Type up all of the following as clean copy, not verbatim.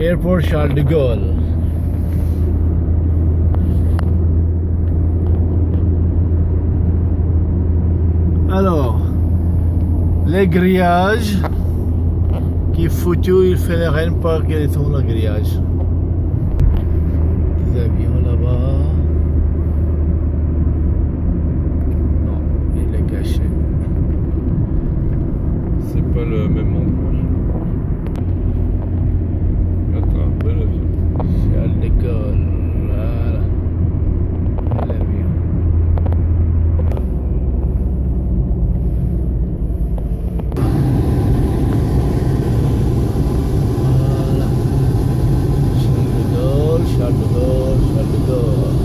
Airport Charles de Gaulle. Alors, les grillages qui foutu, il fait rien pas quels sont les grillages. Les avions là-bas. Non, il est caché. C'est pas le même endroit. Attends, bel avion. Charles de Gaulle, voilà. L'avion. Voilà. Charles de Gaulle, Charles de Gaulle, Charles de Gaulle.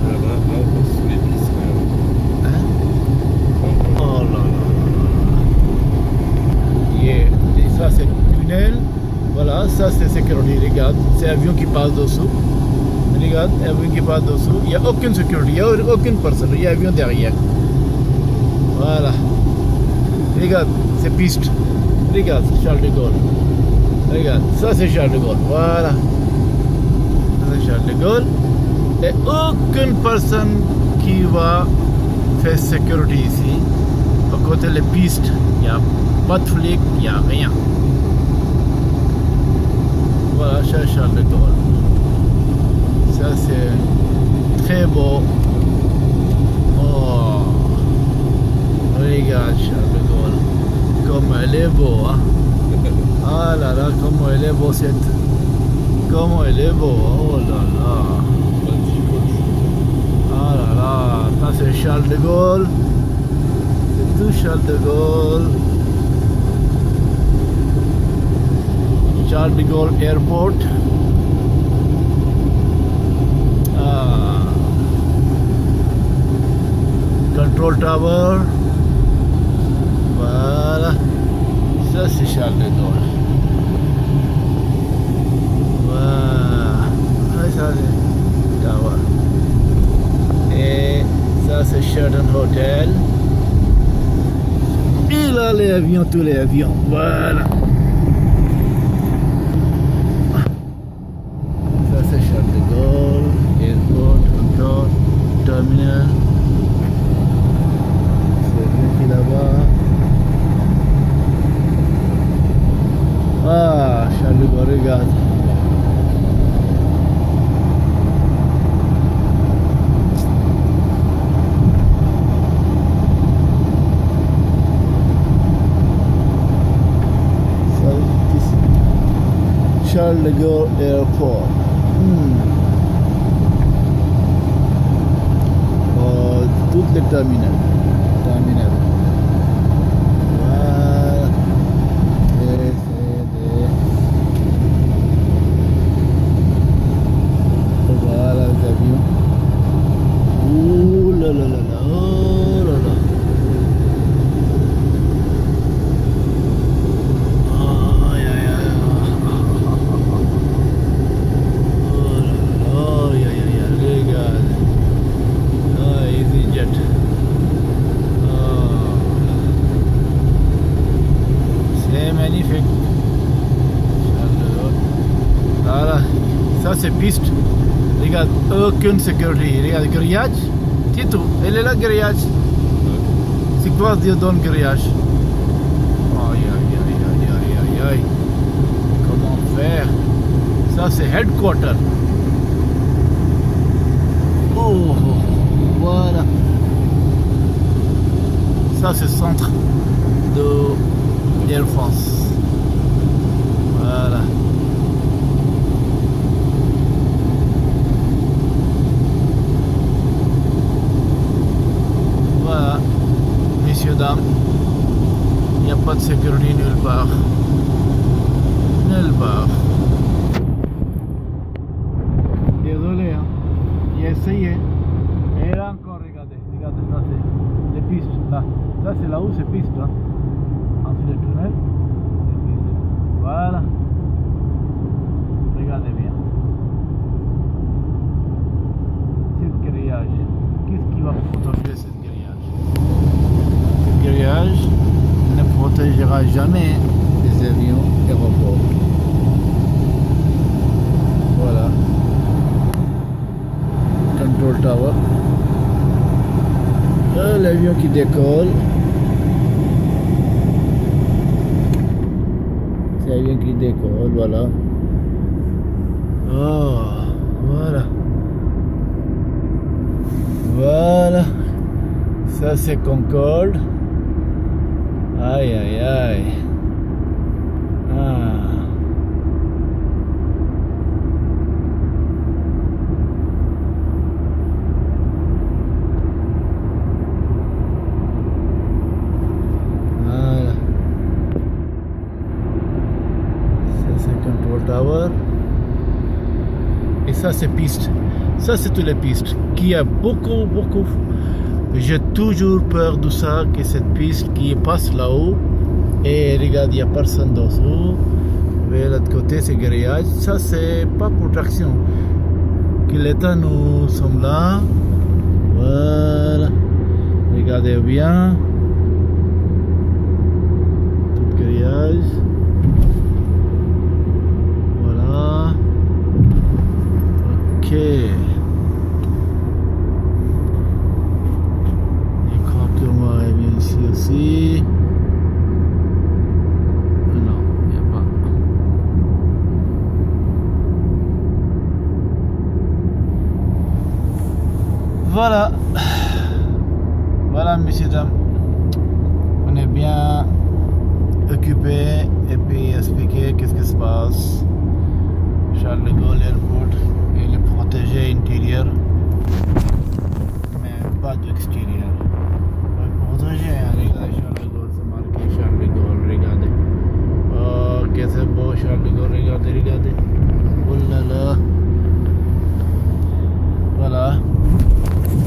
Là, on passe sous les pistes. Hein? Oh là là là là. Yeah. Et ça c'est le tunnel. Voilà, ça c'est sécurité, regarde, c'est l'avion qui passe dessous. Regarde, l'avion qui passe dessous. Il n'y a aucune sécurité, il n'y a aucune personne, il y a l'avion derrière. Voilà. Regarde, c'est piste. Regarde, c'est Charles de Gaulle. Regarde, ça c'est Charles de Gaulle. Voilà. Ça c'est Charles de Gaulle. Et aucune personne qui va faire sécurité ici. À côté des pistes, il n'y a pas de flic, il n'y a rien. Voilà, c'est Charles de Gaulle. Ça c'est très beau. Oh, regarde Charles de Gaulle. Comme elle est beau, hein. Ah là là, comme elle est beau cette. Comme elle est beau, oh là là. Ah là là, ça c'est Charles de Gaulle. C'est tout Charles de Gaulle. Charles de Gaulle Airport. Control Tower. Voilà. Ça c'est Charles de Gaulle. Voilà. Ça c'est Tower. Et ça c'est Sheraton Hotel. Et là les avions, tous les avions. Voilà. C'est Charles de Gaulle, airport, control, terminal. C'est bien qui là-bas. Ah, Charles de Gaulle, regarde. Charles de Gaulle Airport. Toutes les terminales. Voilà. Voilà les avions. Ouh là là là là. Oh là là. Magnifique. Voilà, ça c'est piste. Regarde, aucune sécurité. Regarde, grillage. C'est tout. Elle est là, grillage. C'est quoi Dieu donne grillage? Aïe, aïe, aïe, aïe, aïe, aïe, aïe. Comment faire? Ça c'est headquarter. Oh, voilà. Ça c'est centre de Air France. Voilà. Voilà, messieurs, dames, il n'y a pas de sécurité nulle part. Nulle part. Désolé, hein. J'ai essayé. Et là encore, regardez, ça c'est les pistes là. Ça c'est là où c'est piste, hein. Ensuite le tunnel. l'avion qui décolle, voilà. Oh, voilà. Voilà. Ça c'est Concorde. Aïe aïe aïe. Ah. Voilà. Ça c'est Control Tower. Et ça c'est piste. Ça c'est toutes les pistes. Qui a beaucoup. J'ai toujours peur de ça, que cette piste qui passe là-haut. Et regarde, il n'y a personne dessous. De l'autre côté, c'est grillage. Ça, c'est pas pour traction. Que l'état, nous sommes là. Voilà. Regardez bien. Tout grillage. Voilà. Ok. Ici aussi. Non, il n'y a pas. Voilà. Voilà, messieurs, dames. On est bien occupé et puis expliquer qu'est-ce qui se passe. Charles de Gaulle Airport et le protégé intérieur, mais pas d'extérieur. Regardez Charles de Gaulle, c'est marqué Charles de Gaulle, regardez. Oh, qu'est-ce beau Charles de Gaulle, regardez. Oh là là. Voilà.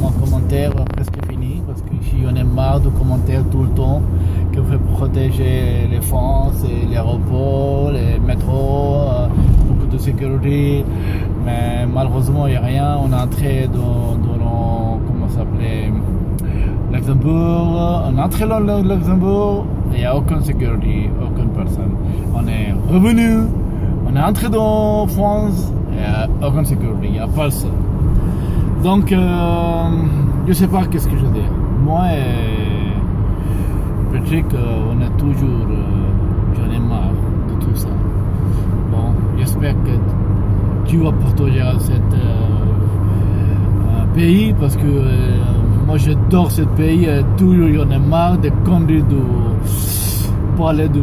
Mon commentaire est presque fini parce qu'ici on est marre de commentaires tout le temps qu'il faut protéger les France et l'aéroport, les métros, beaucoup de sécurité. Mais malheureusement il n'y a rien. On est entré dans comment ça s'appelait, Luxembourg, on est entré dans le Luxembourg, il n'y a aucune sécurité, aucune personne. On est revenu, on est entré dans France, il n'y a aucune sécurité, il n'y a personne. Donc, je ne sais pas qu'est-ce que je veux dire. Moi et Patrick, on est toujours, j'en ai marre de tout ça. Bon, j'espère que tu vas protéger cet pays parce que moi j'adore ce pays, toujours j'en ai marre de conduire, de parler de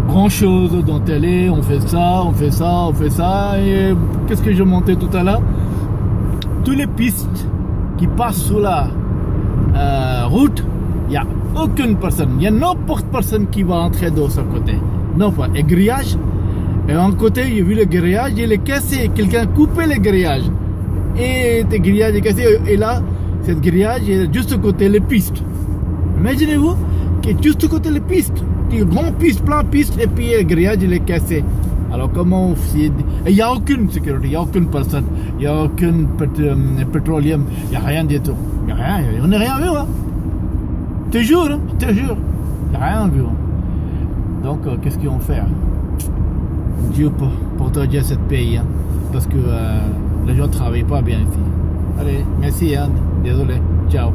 grand chose dans la télé, on fait ça, et qu'est-ce que je montais tout à l'heure? Toutes les pistes qui passent sur la route, il n'y a aucune personne, il y a n'importe personne qui va entrer de ce côté. Non pas, et grillage, et en côté j'ai vu le grillage, il est cassé, quelqu'un a coupé le grillage, et le grillage est cassé, et là, cette grillage est juste à côté des pistes. Imaginez-vous que juste à côté des pistes, des grandes pistes, plein de pistes, et puis le grillage il est cassé. Alors comment on fait? Il n'y a aucune sécurité, il n'y a aucune personne, il n'y a aucun pétrolium, il n'y a rien du tout. Il n'y a rien, on n'a rien vu. Hein. Je te jure, il n'y a rien vu. Donc qu'est-ce qu'ils vont faire? Dieu pour protéger ce pays, hein, parce que les gens ne travaillent pas bien ici. Allez, merci, hein, désolé, ciao.